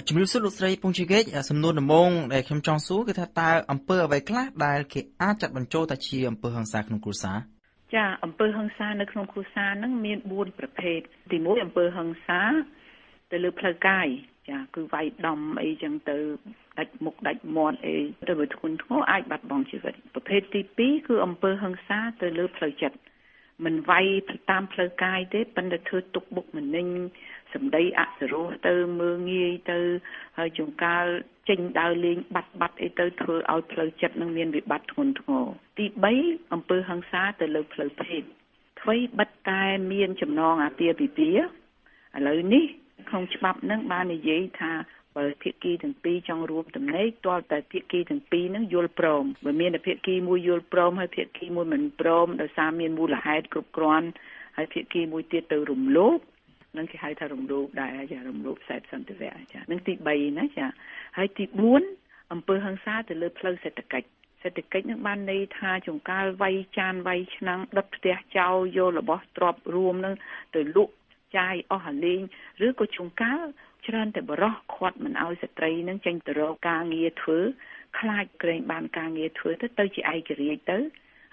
ជំរាបសួរលោកស្រីពងជីកេតសំណួរដំបូងដែលខ្ញុំចង់សួរគឺថាតើអំពើអ្វីខ្លះដែលគេអាចចាត់បញ្ចូលថាជាអំពើហិង្សាក្នុងគ្រួសារចាអំពើហិង្សានៅក្នុងគ្រួសារហ្នឹងមាន4ប្រភេទទី1អំពើហិង្សាទៅលើផ្លូវកាយចាគឺវាយដំអីចឹងទៅដាច់មុខដាច់មាត់អីទៅវាធ្ងន់ធ្ងរអាចបាត់បង់ជីវិតប្រភេទទី2គឺអំពើហិង្សាទៅលើផ្លូវចិត្តមិនវាយតាមផ្លូវកាយទេប៉ុន្តែធ្វើទុកបុកម្នេញសម្ដីអសរោះទៅមើងងាយទៅហើយជួនកាលចេញដើរលេងបាត់អីទៅធ្វើឲ្យផ្លូវចិត្តនឹងមានវិបត្តិធ្ងន់ធ្ងរទី3អំពើហិង្សាទៅលើផ្លូវភេទអ្វីបិទតែមានចំណងអាពាហ៍ពិពាហ៍ឥឡូវនេះក្នុងច្បាប់នឹងបាននិយាយថាបើភាគីទាំងពីរចង់រួមទំនេរទាល់តែភាគីទាំងពីរនឹងយល់ព្រមបើមានតែភាគីមួយយល់ព្រមហើយភាគីមួយមិនព្រមដោយសារមានមូលហេតុគ្រប់គ្រាន់ហើយភាគីមួយទៀតទៅរំលោភនឹងគេហៅថារំលោភដែរចារំលោភខ្សែសន្តិវៈចានឹងទី3ណាចាហើយទី4អំពើហិង្សាទៅលើផ្លូវសេដ្ឋកិច្ចនឹងបានន័យថាចង្កាលវាយចានវាយឆ្នាំងដុតផ្ទះចោលយករបស់ទ្រព្យរួមនឹងទៅលក់ចាយអស់អាលេងឬក៏ចង្កាលច្រើនតែបរោះខាត់មិនឲ្យស្ត្រីនឹងចេញទៅរកការងារធ្វើខ្លាចក្រែងបានការងារធ្វើទៅជាឯករាជ្យទៅ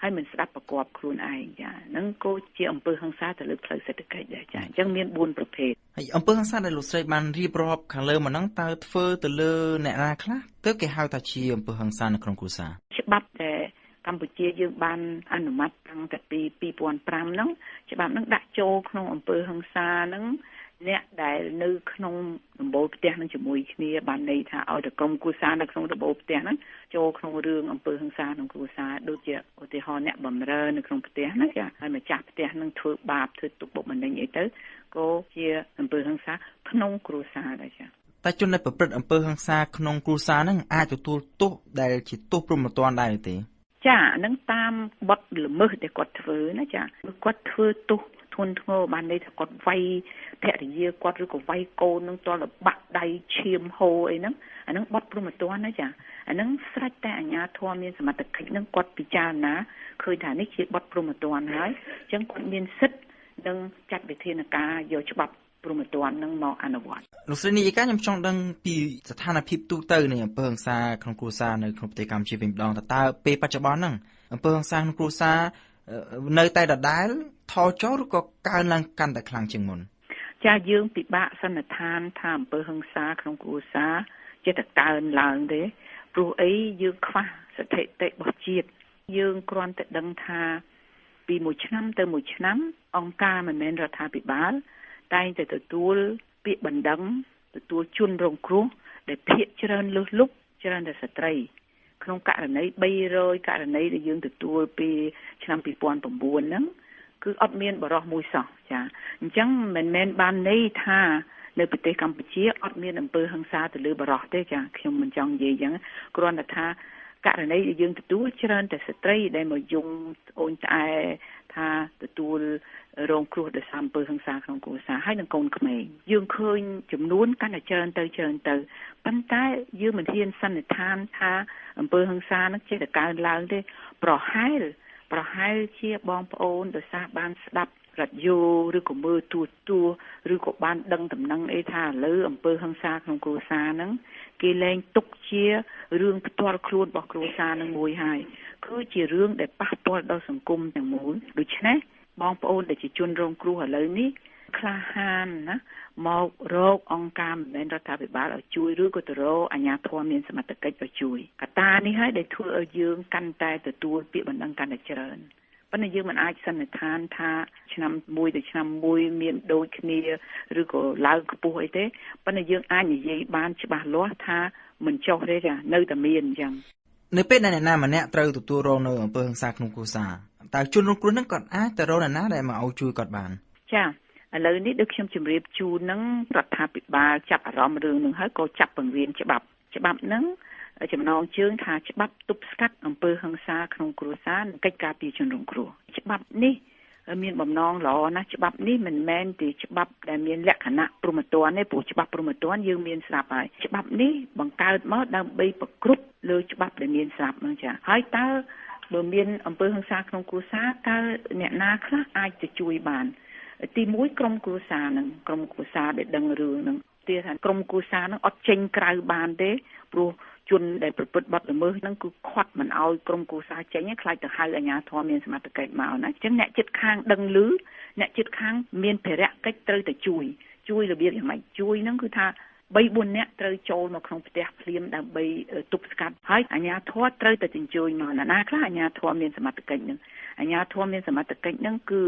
ហើយមិនស្ដាប់ប្រកបខ្លួនឯងចាហ្នឹងក៏ជាអំពើហិង្សាទៅលើផ្លូវសេដ្ឋកិច្ចដែរចាអញ្ចឹងមាន4ប្រភេទហើយអំពើហិង្សាដែលលោកស្រីបានរៀបរាប់ខាងលើមកហ្នឹងតើធ្វើទៅលើអ្នកណាខ្លះទើបគេហៅថាជាអំពើហិង្សានៅក្នុងគ្រួសារច្បាប់ដែលកម្ពុជាយើងបានអនុម័តតាំងតែពី2005ហ្នឹងច្បាប់ហ្នឹងដាក់ចូលក្នុងអំពើហិង្សាហ្នឹងអ្នកដែលនៅក្នុងដំបូលផ្ទះនឹងជាមួយគ្នាបានន័យថាឲ្យតែក្រុមគ្រួសារនៅក្នុងដំបូលផ្ទះហ្នឹងចូលក្នុងរឿងអំពើហិង្សាក្នុងគ្រួសារដូចជាឧទាហរណ៍អ្នកបម្រើនៅក្នុងផ្ទះណាចាហើយម្ចាស់ផ្ទះនឹងធ្វើបាបធ្វើទុកបុកម្នេញអីទៅក៏ជាអំពើហិង្សាក្នុងគ្រួសារដែរចាតែជនដែលប្រព្រឹត្តអំពើហិង្សាក្នុងគ្រួសារហ្នឹងអាចទទួលទោសដែលជាទោសព្រហ្មទណ្ឌដែរទេចាហ្នឹងតាមបទល្មើសដែលគាត់ធ្វើណាចាគាត់ធ្វើទោសធ្ងន់ធ្ងរបានន័យថាគាត់វាយភរិយាគាត់ឬក៏វាយកូននឹងតលបាក់ដៃឈាមហូរអីហ្នឹងអាហ្នឹងបទព្រហ្មទណ្ឌណាចាអាហ្នឹងស្រេចតែអាជ្ញាធរមានសមត្ថកិច្ចហ្នឹងគាត់ពិចារណាឃើញថានេះជាបទព្រហ្មទណ្ឌហើយអញ្ចឹងគាត់មានសិទ្ធិនឹងចាត់វិធានការយកច្បាប់ព្រហ្មទណ្ឌហ្នឹងមកអនុវត្តលោកស្រីនាយិកាខ្ញុំចង់ដឹងពីស្ថានភាពទូទៅនៃអំពើហិង្សាក្នុងគ្រួសារនៅក្នុងប្រទេសកម្ពុជាវិញម្ដងតើពេលបច្ចុប្បន្នហ្នឹងអំពើហិង្សាក្នុងគ្រួសារនៅតែដដែលថយចុះឬក៏កើនឡើងកាន់តែខ្លាំងជាងមុនចាយើងពិបាកសន្និដ្ឋានថាអំពើហិង្សាក្នុងគ្រួសារចិត្តតែកើនឡើងទេព្រោះអីយើងខ្វះស្ថិតិរបស់ជាតិយើងគ្រាន់តែដឹងថាពីមួយឆ្នាំទៅមួយឆ្នាំអង្គការមិនមែនរដ្ឋាភិបាលតែងតែទទួលពាក្យបណ្ដឹងទទួលជនរងគ្រោះដែលភាគច្រើនលើសលប់ច្រើនតែស្ត្រីក្នុងករណី300ករណីដែលយើងទទួលពីឆ្នាំ2009ហ្នឹងគឺអត់មានបរិសុទ្ធមួយសោះចាអញ្ចឹងមិនមែនបានន័យថានៅប្រទេសកម្ពុជាអត់មានអំពើហិង្សាទៅលើបរិសុទ្ធទេចាខ្ញុំមិនចង់និយាយអញ្ចឹងគ្រាន់តែថាករណីដែលយើងទទួលច្រើនតែស្ត្រីដែលមកយំអូនត្អែថាទទួលរងគ្រោះដោយសារអំពើហិង្សាក្នុងគ្រួសារហើយនឹងកូនក្មេងយើងឃើញចំនួនកាន់តែច្រើនទៅប៉ុន្តែយើងមិនហ៊ានសន្និដ្ឋានថាអំពើហិង្សានឹងចេះតែកើនឡើងទេប្រហែលជាបងប្អូនដោយសារបានស្ដាប់រ៉ាឌីយ៉ូឬក៏មើលទូរទស្សន៍ឬក៏បានដឹងដំណឹងអីថាឥឡូវអំពើហិង្សាក្នុងគ្រួសារហ្នឹងគេលែងទុកជារឿងផ្ទាល់ខ្លួនរបស់គ្រួសារនឹងមួយហើយគឺជារឿងដែលប៉ះពាល់ដល់សង្គមទាំងមូលដូច្នេះបងប្អូនដែលជាជនរងគ្រោះឥឡូវនេះក្លាហានណាមករកអង្គការមិនមែនរដ្ឋាភិបាលឲ្យជួយឬក៏ទៅរកអាជ្ញាធរមានសមត្ថកិច្ចឲ្យជួយកត្តានេះហើយដែលធ្វើឲ្យយើងកាន់តែទទួលពាក្យបណ្ដឹងកាន់តែច្រើនប៉ុន្តែយើងមិនអាចសន្និដ្ឋានថាឆ្នាំមួយទៅឆ្នាំមួយមានដូចគ្នាឬក៏ឡើងខ្ពស់អីទេប៉ុន្តែយើងអាចនិយាយបានច្បាស់លាស់ថាមិនចុះទេចានៅតែមានអញ្ចឹងនៅពេលដែលអ្នកណាម្នាក់ត្រូវទទួលរងនៅអំពើហិង្សាក្នុងគ្រួសារតើជនរងគ្រោះនឹងគាត់អាចទៅរកអ្នកណាដែលមកឲ្យជួយគាត់បានចាឥឡូវនេះដូចខ្ញុំជម្រាបជូននឹងរដ្ឋាភិបាលចាប់អារម្មណ៍រឿងនឹងហើយក៏ចាប់បង្រៀនច្បាប់ហ្នឹងចំណងជើងថាច្បាប់ទប់ស្កាត់អំពើហិង្សាក្នុងគ្រួសារនិងកិច្ចការពារជនរងគ្រោះច្បាប់នេះមានបំណងល្អណាស់ច្បាប់នេះមិនមែនជាច្បាប់ដែលមានលក្ខណៈព្រហ្មទណ្ឌទេព្រោះច្បាប់ព្រហ្មទណ្ឌយើងមានស្រាប់ហើយច្បាប់នេះបង្កើតមកដើម្បីប្រគ្រប់លើច្បាប់ដែលមានស្រាប់ហ្នឹងចាហើយតើបើមានអំពើហិង្សាក្នុងគ្រួសារតើអ្នកណាខ្លះអាចទៅជួយបានទី1ក្រុមគ្រួសារដែលដឹងរឿងហ្នឹង ទៀតថាក្រុមគ្រួសារហ្នឹងអត់ចេញក្រៅបានទេព្រោះជនដែលប្រព្រឹត្តបទល្មើសហ្នឹងគឺខាត់មិនឲ្យក្រុមគ្រួសារចេញខ្លាចទៅហៅអាជ្ញាធរមានសមត្ថកិច្ចមកណាអញ្ចឹងអ្នកជិតខាងដឹងឮអ្នកជិតខាងមានភារៈកិច្ចត្រូវតែជួយរបៀបយ៉ាងម៉េចជួយហ្នឹងគឺថា3-4 នាក់ត្រូវចូលមកក្នុងផ្ទះភ្លាមដើម្បីទប់ស្កាត់ហើយអាជ្ញាធរត្រូវតែជញ្ជូនមកណាខ្លះអាជ្ញាធរមានសមត្ថកិច្ចហ្នឹងអាជ្ញាធរមានសមត្ថកិច្ចហ្នឹងគឺ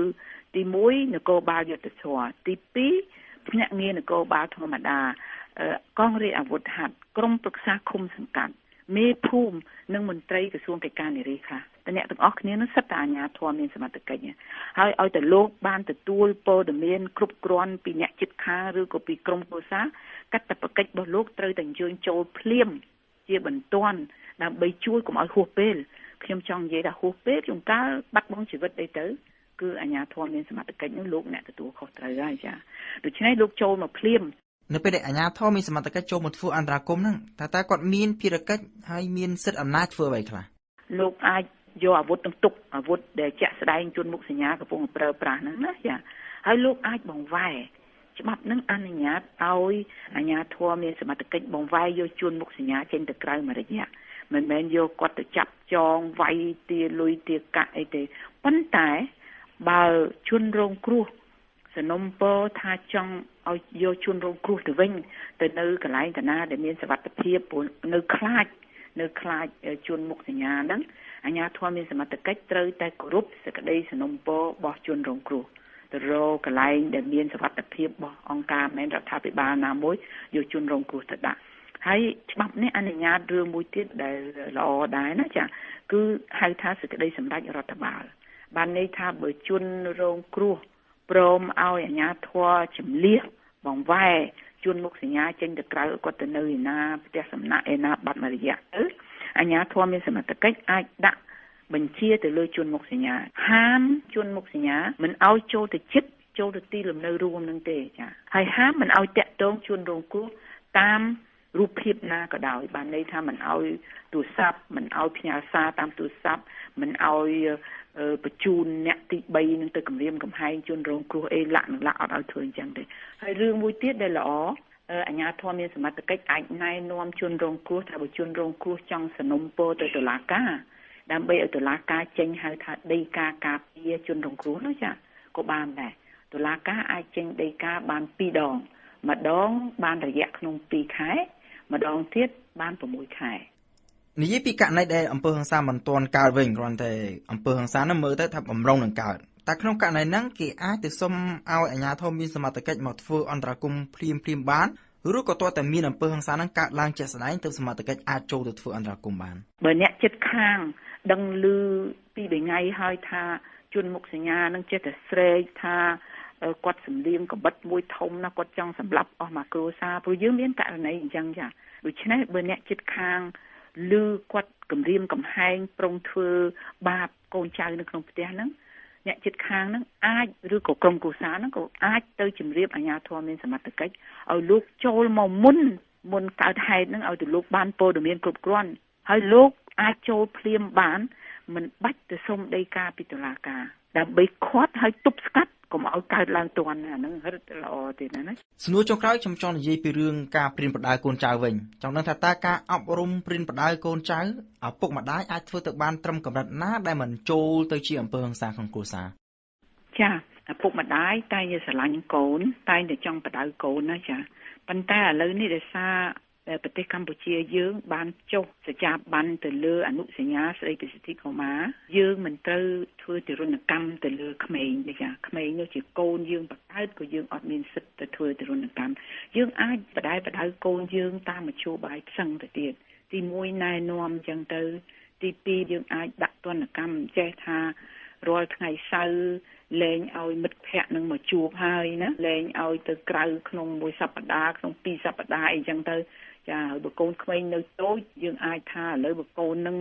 ទី1នគរបាលយុត្តិធម៌ទី2ភ្នាក់ងារនគរបាលធម្មតាកងរាជអាវុធហត្ថក្រុមប្រឹក្សាឃុំសង្កាត់មេភូមិនិងមន្ត្រីក្រសួងកិច្ចការនារីខ្លះតែអ្នកទាំងអស់គ្នានោះសិតតែអាជ្ញាធរមានសមត្ថកិច្ចហើយឲ្យតែលោកបានទទួលព័ត៌មានគ្រប់គ្រាន់ពីអ្នកជិតខាងឬក៏ពីក្រុមគ្រួសារកាតព្វកិច្ចរបស់លោកត្រូវតែអញ្ជើញចូលភ្លាមជាបន្ទាន់ដើម្បីជួយកុំឲ្យហួសពេលខ្ញុំចង់និយាយថាហួសពេលជួនកាលបាត់បង់ជីវិតអីទៅគឺអាជ្ញាធរមានសមត្ថកិច្ចនោះលោកអ្នកទទួលខុសត្រូវហើយចាដូច្នេះលោកចូលមកភ្លាមនៅពេលដែលអាជ្ញាធរមានសមត្ថកិច្ចចូលមកធ្វើអន្តរាគមន៍ហ្នឹងតើគាត់មានភារកិច្ចហើយមានសិទ្ធិអំណាចធ្វើអ្វីខ្លះលោកអាចយកអាវុធទាំងទុកអាវុធដែលជាក់ស្ដែងជួនមុខសញ្ញាកំពុងប្រើប្រាស់ហ្នឹងណាចាហើយលោកអាចបង្វែរច្បាប់នឹងអនុញ្ញាតឲ្យអាជ្ញាធរមានសមត្ថកិច្ចបង្វែរយកជួនមុខសញ្ញាចេញទៅក្រៅមួយរយៈមិនមែនយកគាត់ទៅចាប់ចងវាយទាលុយទាកាក់អីទេប៉ុន្តែបើជនរងគ្រោះសនំពរថាចង់ឲ្យយកជនរងគ្រោះទៅវិញទៅនៅកន្លែងកណាដែលមានសុវត្ថិភាពនៅខ្លាចជនមុខសញ្ញាហ្នឹងអាជ្ញាធរមានសមត្ថកិច្ចត្រូវតែគោរពសេចក្តីសនំពររបស់ជនរងគ្រោះទៅរកកន្លែងដែលមានសុវត្ថិភាពរបស់អង្គការមិនរដ្ឋាភិបាលណាមួយយកជនរងគ្រោះទៅដាក់ហើយច្បាប់នេះអនុញ្ញាតរឿងមួយទៀតដែលល្អដែរណាចាគឺហៅថាសេចក្តីសម្រេចរដ្ឋបាលបានន័យថាបើជនរងគ្រោះព្រមឲ្យអាជ្ញាធរជំលះបង្វែរជួនមុខសញ្ញាចេញទៅក្រៅគាត់ទៅនៅឯណាផ្ទះសំណាក់ឯណាបាត់មួយរយៈទៅអាជ្ញាធរមានសមត្ថកិច្ចអាចដាក់បញ្ជាទៅលើជួនមុខសញ្ញាហាមជួនមុខសញ្ញាមិនឲ្យចូលទៅជិតចូលទៅទីលំនៅរួមនឹងទេចាហើយហាមមិនឲ្យតាក់ទងជួនរងគ្រោះតាមរូបភាពណាក៏ដោយបានន័យថាមិនឲ្យទូរស័ព្ទមិនឲ្យផ្ញើសារតាមទូរស័ព្ទមិនឲ្យបញ្ជូនអ្នកទី3នឹងទៅគម្រាមកំហែងជនរងគ្រោះអីលាក់អត់ឲ្យធ្វើអញ្ចឹងទេហើយរឿងមួយទៀតដែលល្អអាជ្ញាធរមានសមត្ថកិច្ចអាចណែនាំជនរងគ្រោះថាបើជនរងគ្រោះចង់សនំពរទៅតុលាការដើម្បីឲ្យតុលាការចេញហៅថាដីកាការពារជនរងគ្រោះនោះចាក៏បានដែរតុលាការអាចចេញដីកាបាន2 ដងម្ដងបានរយៈក្នុង2 ខែម្ដងទៀតបាន6 ខែនិយាយពីករណីដែលអំពើហិង្សាមិនទាន់កើតវិញគ្រាន់តែអំពើហិង្សានោះមើលទៅថាបំរុងនឹងកើតតែក្នុងករណីហ្នឹងគេអាចទៅសុំឲ្យអាជ្ញាធរមានសមត្ថកិច្ចមកធ្វើអន្តរាគមន៍ភ្លាមបានឬក៏ទាល់តែមានអំពើហិង្សាហ្នឹងកើតឡើងជាក់ស្ដែងទៅសមត្ថកិច្ចអាចចូលទៅធ្វើអន្តរាគមន៍បានបើអ្នកជិតខាងដឹងឮពីថ្ងៃហើយថាជនមុខសញ្ញានឹងចេះតែស្រែកថាគាត់សម្លៀងកបិតមួយធំណាគាត់ចង់សម្លាប់អស់មកគ្រួសារព្រោះយើងមានករណីអញ្ចឹងចាដូច្នេះបើអ្នកជិតខាងឮគាត់គម្រាមកំហែងប្រុងធ្វើបាបកូនចៅនៅក្នុងផ្ទះហ្នឹងអ្នកជិតខាងហ្នឹងអាចឬក៏ក្រុមគ្រួសារហ្នឹងក៏អាចទៅជម្រាបអាជ្ញាធរមានសមត្ថកិច្ចឲ្យលោកចូលមកមុនកើតហេតុហ្នឹងឲ្យទៅលោកបានព័ត៌មានគ្រប់គ្រាន់ហើយលោកអាចចូលភ្លាមបានមិនបាច់ទៅសុំដីកាពីតុលាការដើម្បីឃាត់ឲ្យទប់ស្កាត់កុំឲ្យកើតឡើងទាន់អាហ្នឹងរឹតល្អទៀតណាសំណួរចុងក្រោយខ្ញុំចង់និយាយពីរឿងការព្រានប្រដៅកូនចៅវិញចង់ដឹងថាតើការអប់រំព្រានប្រដៅកូនចៅឪពុកម្ដាយអាចធ្វើទៅបានត្រឹមកម្រិតណាដែលមិនចូលទៅជាអំពើហិង្សាក្នុងគ្រួសារចាឪពុកម្ដាយតែងតែស្រឡាញ់កូនតែងតែចង់ប្រដៅកូនណាចាប៉ុន្តែឥឡូវនេះដោយសារប្រទេសកម្ពុជាយើងបានចុះសច្ចាប័នទៅលើអនុសញ្ញាស្តីពីសិទ្ធិកុមារយើងមិនត្រូវធ្វើទរណកម្មទៅលើក្មេងទេចាក្មេងនោះជាកូនយើងបង្កើតក៏យើងអត់មានសិទ្ធិទៅធ្វើទរណកម្មយើងអាចបដៅកូនយើងតាមមធ្យោបាយផ្សឹងទៅទៀតទី1ណែនាំអញ្ចឹងទៅទី2យើងអាចដាក់ទណ្ឌកម្មចេះថារាល់ថ្ងៃសៅរ៍លែងឲ្យមិត្តភ័ក្តិនឹងមកជួបហើយណាលែងឲ្យទៅក្រៅក្នុងមួយសប្តាហ៍ក្នុង2សប្តាហ៍អីចឹងទៅចាហើយបើកូនក្មេងនៅតូចយើងអាចថាឥឡូវបើកូននឹង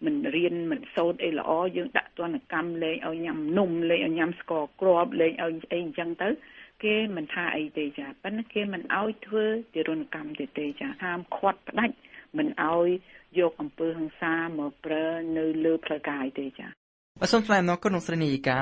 មិនរៀនមិនសូត្រអីល្អយើងដាក់ទណ្ឌកម្មលែងឲ្យញ៉ាំនំលែងឲ្យញ៉ាំស្ករគ្រាប់លែងឲ្យអីអញ្ចឹងទៅគេមិនថាអីទេចាប៉ុន្តែគេមិនឲ្យធ្វើទរណកម្មទេចាហាមឃាត់ផ្ដាច់មិនឲ្យយកអំពើហិង្សាមកប្រើនៅលើផ្លូវកាយទេចាសូមថ្លែងអំណរគុណលោកស្រីនាយិកា